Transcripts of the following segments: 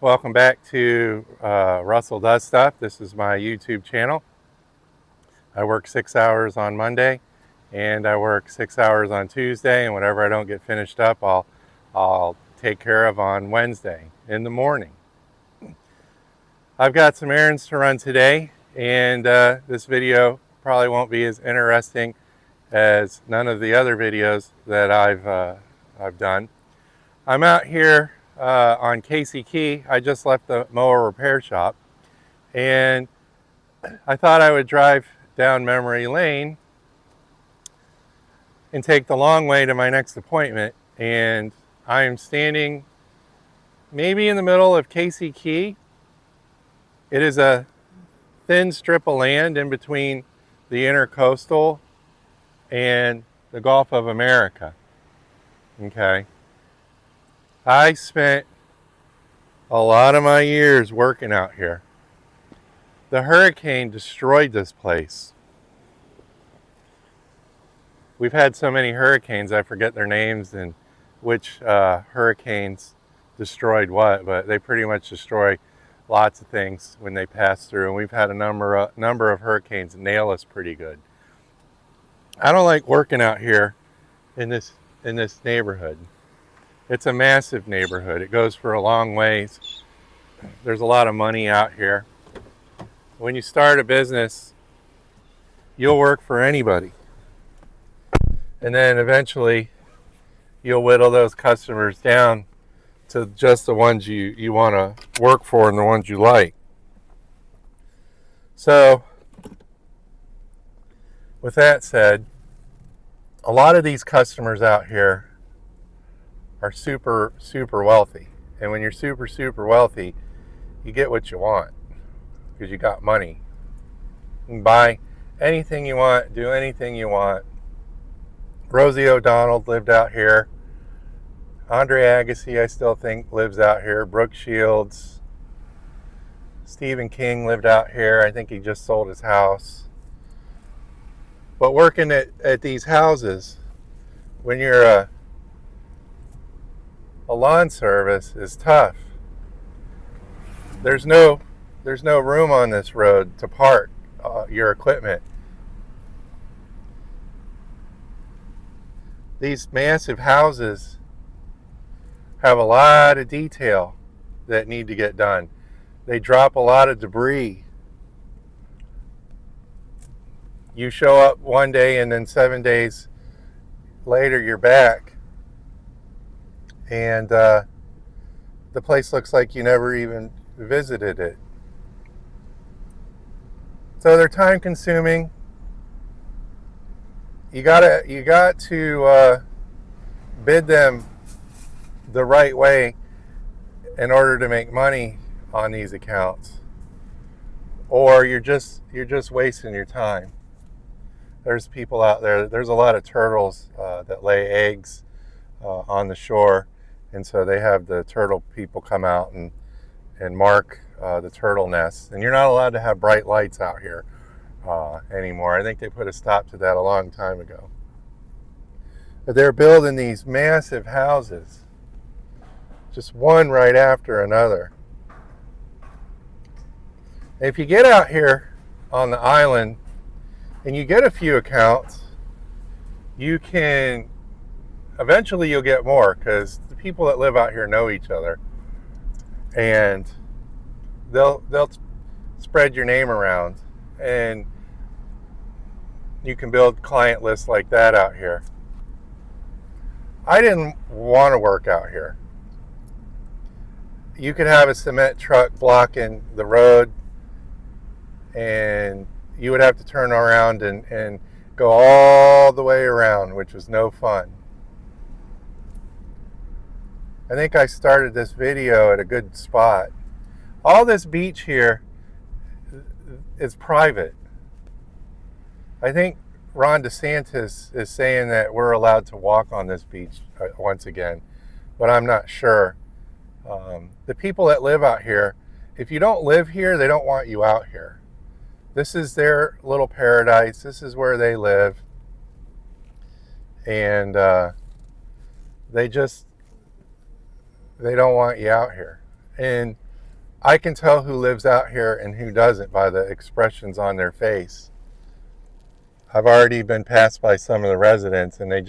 Welcome back to Russell Does Stuff. This is my YouTube channel. I work 6 hours on Monday and I work 6 hours on Tuesday, and whatever I don't get finished up, I'll take care of on Wednesday in the morning. I've got some errands to run today, and this video probably won't be as interesting as none of the other videos that I've done. I'm out here on Casey Key. I just left the mower repair shop, and I thought I would drive down memory lane and take the long way to my next appointment. And I am standing maybe in the middle of Casey Key. It is a thin strip of land in between the Intercoastal and the Gulf of America. Okay. I spent a lot of my years working out here. The hurricane destroyed this place. We've had so many hurricanes, I forget their names and which hurricanes destroyed what, but they pretty much destroy lots of things when they pass through. And we've had a number of hurricanes nail us pretty good. I don't like working out here in this neighborhood. It's a massive neighborhood. It goes for a long ways. There's a lot of money out here. When you start a business, you'll work for anybody. And then eventually you'll whittle those customers down to just the ones you want to work for and the ones you like. So, with that said, a lot of these customers out here are super wealthy. And when you're super wealthy, you get what you want because you got money. You can buy anything you want, do anything you want. Rosie O'Donnell lived out here. Andre Agassi, I still think, lives out here. Brooke Shields. Stephen King lived out here. I think he just sold his house. But working at these houses, when you're a lawn service, is tough. There's no room on this road to park your equipment. These massive houses have a lot of detail that need to get done. They drop a lot of debris. You show up one day and then 7 days later you're back, and the place looks like you never even visited it. So they're time consuming. You got to bid them the right way in order to make money on these accounts, or you're just wasting your time. There's people out there. There's a lot of turtles that lay eggs on the shore, and so they have the turtle people come out and mark the turtle nests. And you're not allowed to have bright lights out here anymore. I think they put a stop to that a long time ago. But they're building these massive houses, just one right after another. If you get out here on the island and you get a few accounts, you can eventually you'll get more, because the people that live out here know each other, and they'll spread your name around, and you can build client lists like that out here. I didn't want to work out here. You could have a cement truck blocking the road, and you would have to turn around and go all the way around, which was no fun. I think I started this video at a good spot. All this beach here is private. I think Ron DeSantis is saying that we're allowed to walk on this beach once again, but I'm not sure. The people that live out here, if you don't live here, they don't want you out here. This is their little paradise. This is where they live. And they don't want you out here. And I can tell who lives out here and who doesn't by the expressions on their face. I've already been passed by some of the residents, and they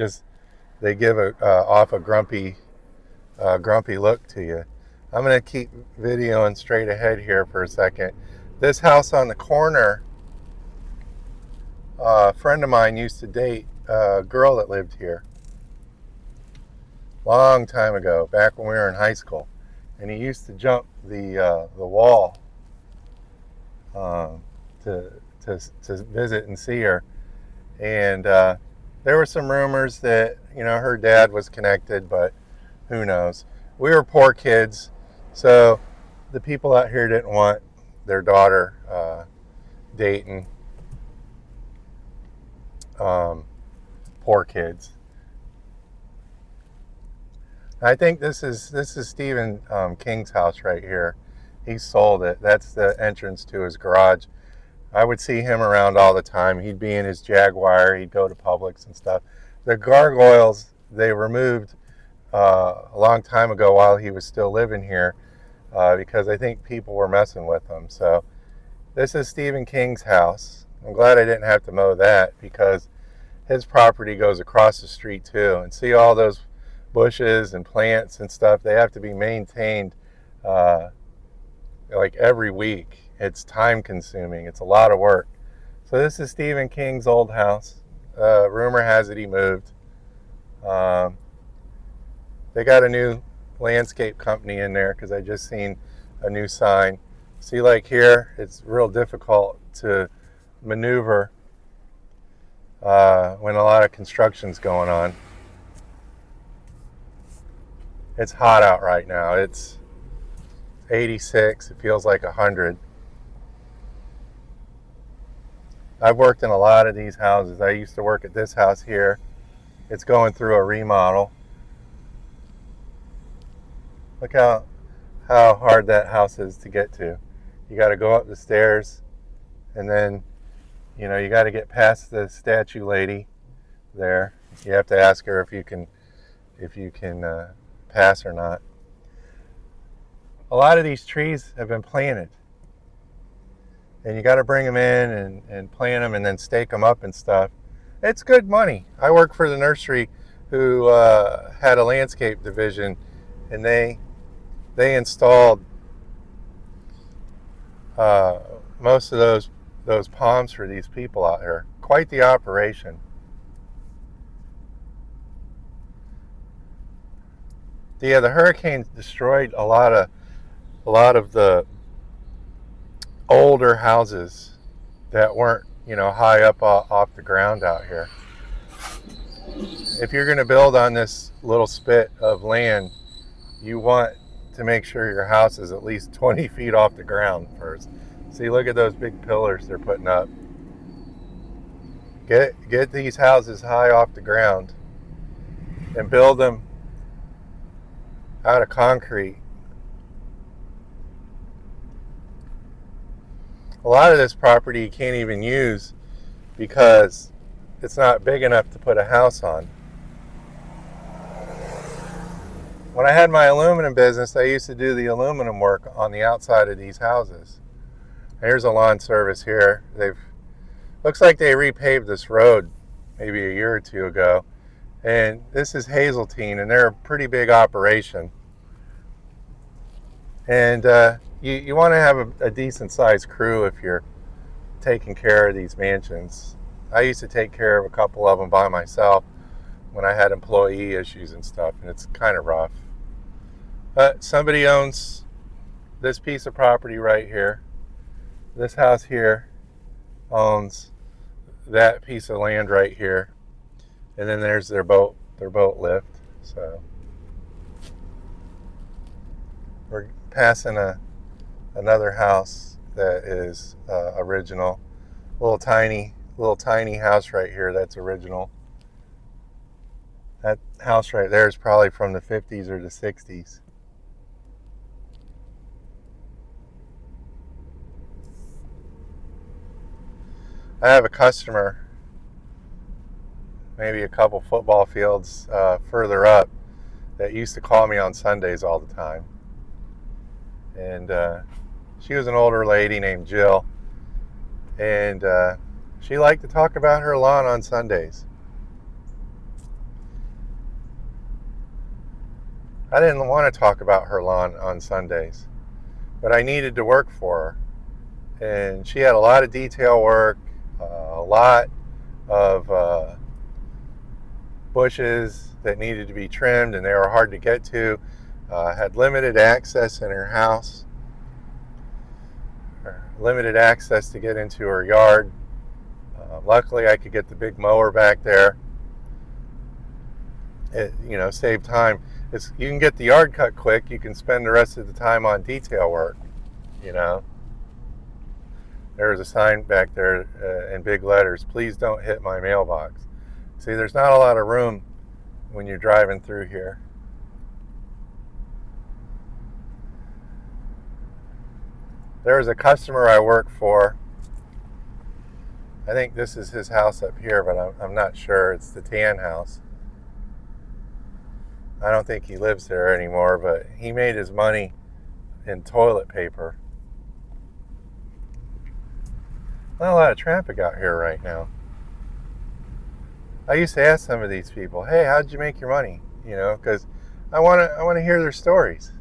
give off a grumpy look to you. I'm going to keep videoing straight ahead here for a second. This house on the corner, a friend of mine used to date a girl that lived here long time ago, back when we were in high school, and he used to jump the wall to visit and see her. And there were some rumors that her dad was connected, but who knows? We were poor kids, so the people out here didn't want their daughter dating poor kids. I think this is Stephen King's house right here. He sold it. That's the entrance to his garage. I would see him around all the time. He'd be in his Jaguar. He'd go to Publix and stuff. The gargoyles they removed a long time ago while he was still living here because I think people were messing with him. So this is Stephen King's house. I'm glad I didn't have to mow that because his property goes across the street too. And see all those bushes and plants and stuff, they have to be maintained like every week. It's time consuming. It's a lot of work. So this is Stephen King's old house. Rumor has it he moved. They got a new landscape company in there because I just seen a new sign. See, like here, it's real difficult to maneuver when a lot of construction's going on. It's hot out right now. It's 86. It feels like 100. I've worked in a lot of these houses. I used to work at this house here. It's going through a remodel. Look how hard that house is to get to. You got to go up the stairs, and then you got to get past the statue lady there. You have to ask her if you can pass or not. A lot of these trees have been planted, and you got to bring them in and plant them and then stake them up and stuff. It's good money. I work for the nursery who had a landscape division, and they installed most of those palms for these people out here. Quite the operation. Yeah, the hurricanes destroyed a lot of the older houses that weren't high up off the ground out here. If you're going to build on this little spit of land, you want to make sure your house is at least 20 feet off the ground first. See, look at those big pillars they're putting up. Get these houses high off the ground and build them out of concrete. A lot of this property you can't even use because it's not big enough to put a house on. When I had my aluminum business, I used to do the aluminum work on the outside of these houses. Here's a lawn service here. Looks like they repaved this road maybe a year or two ago. And this is Hazeltine, and they're a pretty big operation. And you want to have a decent sized crew if you're taking care of these mansions. I used to take care of a couple of them by myself when I had employee issues and stuff, and it's kind of rough. But somebody owns this piece of property right here. This house here owns that piece of land right here. And then there's their boat lift. So we're passing another house that is original. Little tiny house right here that's original. That house right there is probably from the 50s or the 60s. I have a customer maybe a couple football fields further up that used to call me on Sundays all the time. And She was an older lady named Jill, and she liked to talk about her lawn on Sundays. I didn't want to talk about her lawn on Sundays, but I needed to work for her. And she had a lot of detail work, a lot of bushes that needed to be trimmed, and they were hard to get to. Had limited access in her house, limited access to get into her yard. Luckily, I could get the big mower back there. It, saved time. You can get the yard cut quick. You can spend the rest of the time on detail work. There was a sign back there in big letters, "Please don't hit my mailbox." See, there's not a lot of room when you're driving through here. There was a customer I work for. I think this is his house up here, but I'm not sure. It's the tan house. I don't think he lives there anymore, but he made his money in toilet paper. Not a lot of traffic out here right now. I used to ask some of these people, "Hey, how'd you make your money?" Because I want to hear their stories.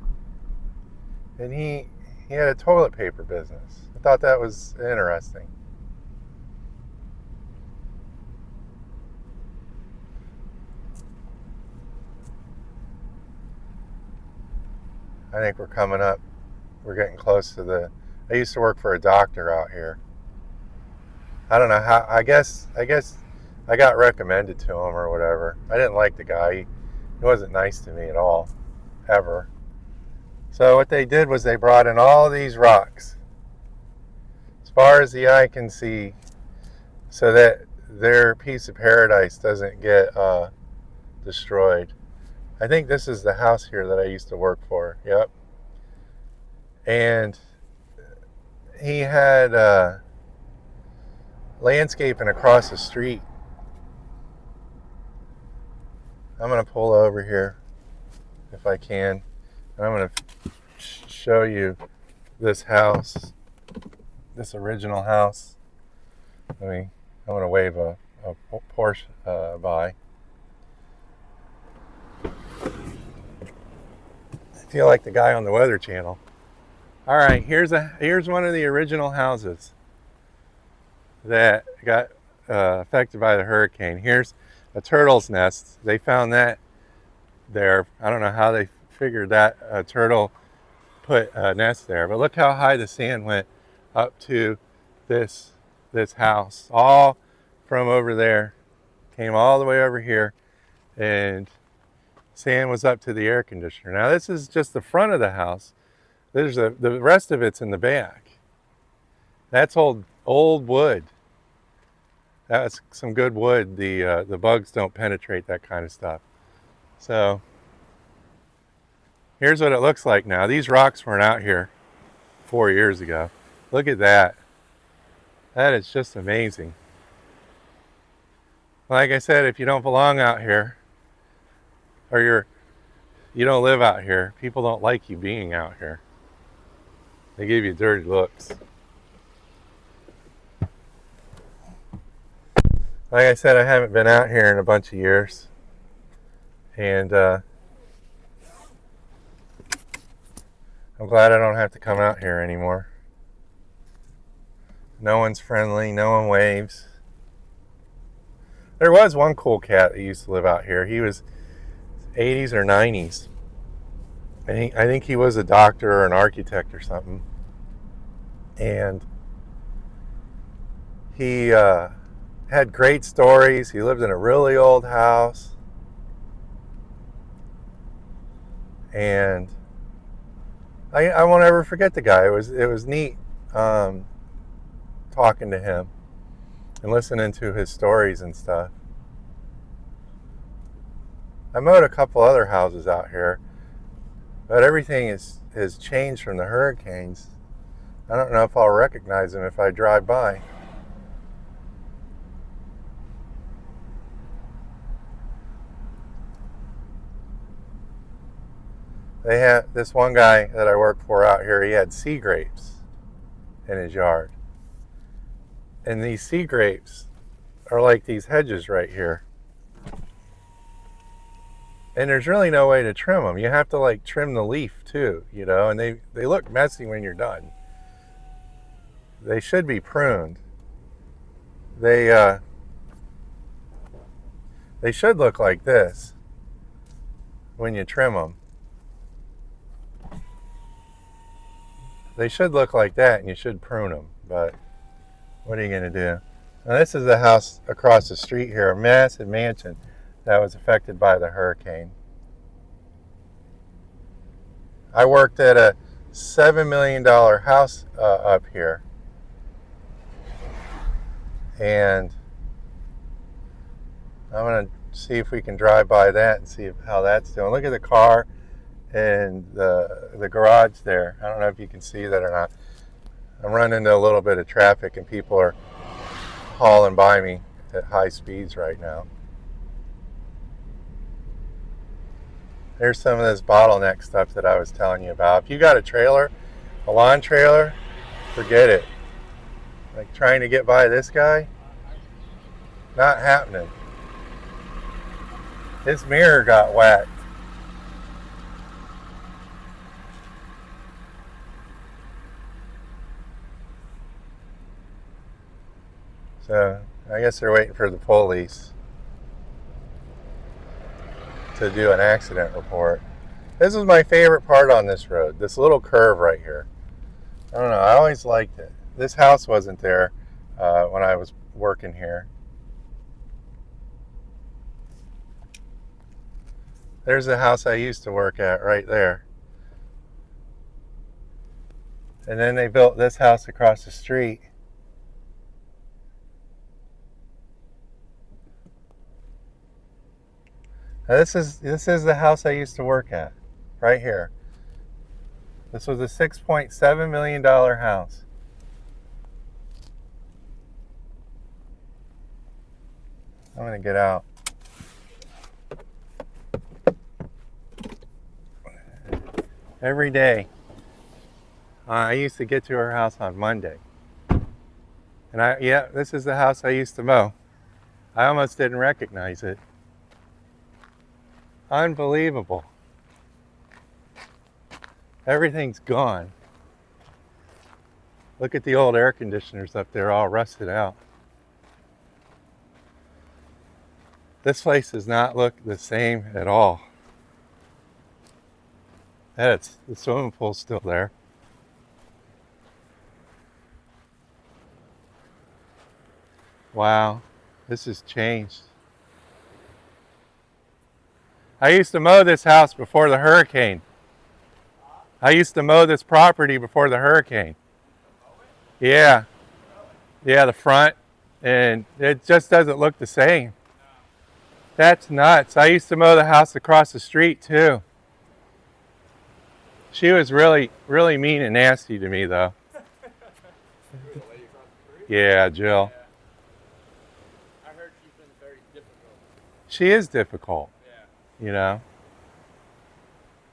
And he had a toilet paper business. I thought that was interesting. I think we're coming up. We're getting close to I used to work for a doctor out here. I don't know how. I guess I got recommended to him or whatever. I didn't like the guy. He wasn't nice to me at all, ever. So what they did was they brought in all these rocks, as far as the eye can see, so that their piece of paradise doesn't get destroyed. I think this is the house here that I used to work for. Yep. And he had landscaping across the street. I'm going to pull over here if I can. And I'm going to show you this house, this original house. I'm going to wave a Porsche by. I feel like the guy on the Weather Channel. All right, here's one of the original houses that got affected by the hurricane. Here's a turtle's nest. They found that there. I don't know how they figured that a turtle put a nest there, but look how high the sand went up to this house. All from over there came all the way over here, and sand was up to the air conditioner. Now this is just the front of the house. There's the rest of it's in the back. That's old wood. That's some good wood. The bugs don't penetrate that kind of stuff. So here's what it looks like now. These rocks weren't out here 4 years ago. Look at that. That is just amazing. Like I said, if you don't belong out here, or you don't live out here, people don't like you being out here. They give you dirty looks. Like I said, I haven't been out here in a bunch of years. And I'm glad I don't have to come out here anymore. No one's friendly, no one waves. There was one cool cat that used to live out here. He was 80s or 90s. And I think he was a doctor or an architect or something. And he had great stories. He lived in a really old house. And I won't ever forget the guy. It was neat talking to him and listening to his stories and stuff. I mowed a couple other houses out here, but everything has changed from the hurricanes. I don't know if I'll recognize them if I drive by. They had this one guy that I worked for out here. He had sea grapes, in his yard. And these sea grapes are like these hedges right here. And there's really no way to trim them. You have to like trim the leaf too, you know, and they look messy when you're done. They should be pruned. They should look like this when you trim them. They should look like that, and you should prune them, but what are you going to do? Now this is the house across the street here, a massive mansion that was affected by the hurricane. I worked at a $7 million house up here, and I'm going to see if we can drive by that and see how that's doing. Look at the car and the garage there. I don't know if you can see that or not. I'm running into a little bit of traffic and people are hauling by me at high speeds right now. There's some of this bottleneck stuff that I was telling you about. If you got a trailer, a lawn trailer, forget it. Like trying to get by this guy, not happening. His mirror got whacked. So I guess they're waiting for the police to do an accident report. This is my favorite part on this road, this little curve right here. I don't know, I always liked it. This house wasn't there when I was working here. There's the house I used to work at right there. And then they built this house across the street. Now this is the house I used to work at, right here. This was a $6.7 million house. I'm gonna get out. Every day, I used to get to her house on Monday. And this is the house I used to mow. I almost didn't recognize it. Unbelievable. Everything's gone. Look at the old air conditioners up there, all rusted out. This place does not look the same at all. The swimming pool's still there. Wow, this has changed. I used to mow this house before the hurricane. I used to mow this property before the hurricane. Yeah. Yeah, the front. And it just doesn't look the same. That's nuts. I used to mow the house across the street too. She was really, really mean and nasty to me though. Yeah, Jill. I heard she's been very difficult. She is difficult. Yeah. You know.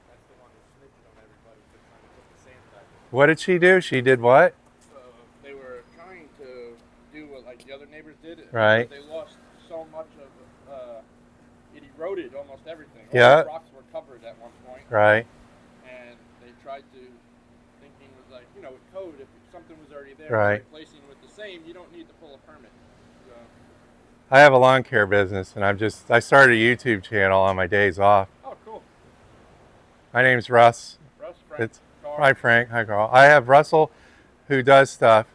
That's the one who snitched on everybody for trying to put the sand back. What did she do? She did what? They were trying to do what like the other neighbors did. Right. But they lost so much of it eroded almost everything. All Yeah. the rocks were covered at one point. Right. And they tried to, thinking was like, you know, with code, if something was already there, Right. replacing with the same, you don't need to pull a permit. So, I have a lawn care business and I started a YouTube channel on my days off. oh, cool. My name's Russ. Russ, Frank, Carl. Hi Frank, hi Carl. I have Russell who does stuff,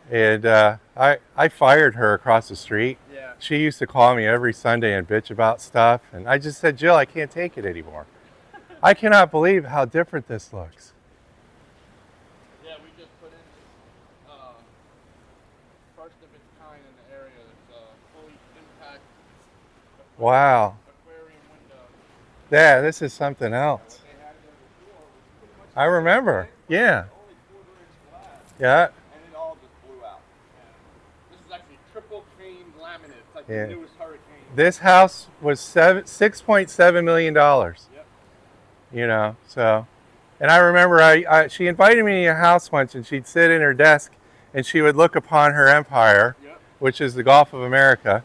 and I fired her across the street. Yeah. She used to call me every Sunday and bitch about stuff, and I just said, Jill, I can't take it anymore. I cannot believe how different this looks. Yeah, we just put in first of its kind in the area. It's fully impact Wow. aquarium window. Yeah, this is something else. What they had there before was pretty much I remember. Yeah. only quarter-inch glass, Yeah. and it all just blew out. This is actually triple pane laminate. It's like Yeah. the newest hurricane. This house was $6.7 million. Yep. You know, so And I remember she invited me to a house once, and she'd sit in her desk and she would look upon her empire, Yep. which is the Gulf of America.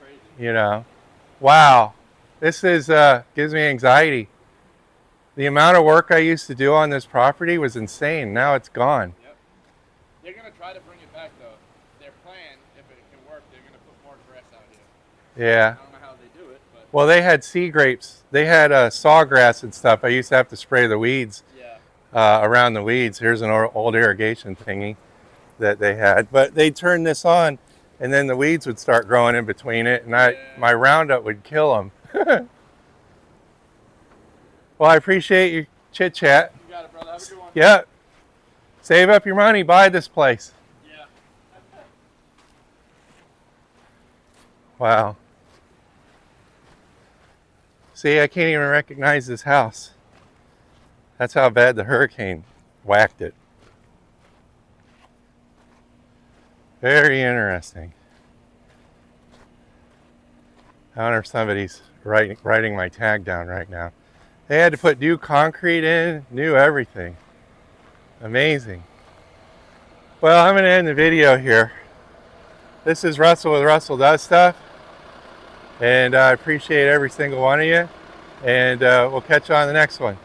Crazy. You know, wow, this is gives me anxiety. The amount of work I used to do on this property was insane. Now it's gone. Yep. They're gonna try to bring it back though. Their plan, if it can work, they're gonna put more grass out here. Yeah. I don't know how they do it, but Well, they had sea grapes. They had sawgrass and stuff. I used to have to spray the weeds yeah. around the weeds. Here's an old irrigation thingy that they had. But they'd turn this on, and then the weeds would start growing in between it, and my Roundup would kill them. Well, I appreciate your chit chat. You got it, brother. Have a good one. Yeah. Save up your money, buy this place. Yeah. Wow. See, I can't even recognize this house. That's how bad the hurricane whacked it. Very interesting. I wonder if somebody's writing my tag down right now. They had to put new concrete in, new everything. Amazing. Well, I'm going to end the video here. This is Russell with Russell Does Stuff. And I appreciate every single one of you. And we'll catch you on the next one.